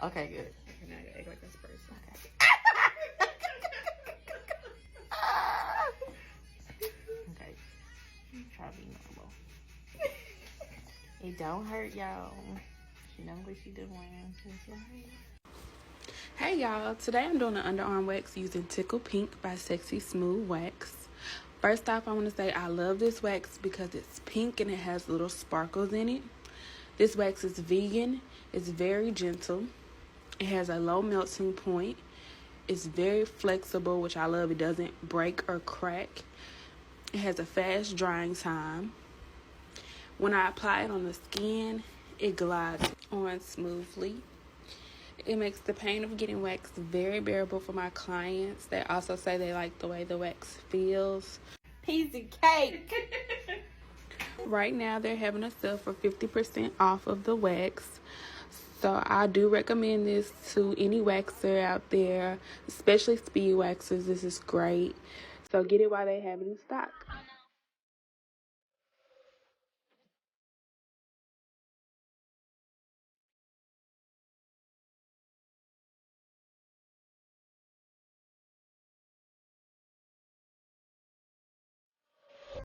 Okay, good. Okay, now I gotta act like this person. Okay. Try to be normal. It don't hurt, y'all. You know what you doing. Hey y'all, today I'm doing an underarm wax using Tickled Pink by Sexy Smooth Wax. First off, I want to say I love this wax because it's pink and it has little sparkles in it. This wax is vegan, it's very gentle, it has a low melting point, it's very flexible, which I love. It doesn't break or crack. It has a fast drying time. When I apply it on the skin, it glides on smoothly. It makes the pain of getting waxed very bearable for my clients. They also say they like the way the wax feels. Piece of cake. Right now, they're having a sale for 50% off of the wax. So I do recommend this to any waxer out there, especially speed waxers. This is great. So get it while they have it in stock.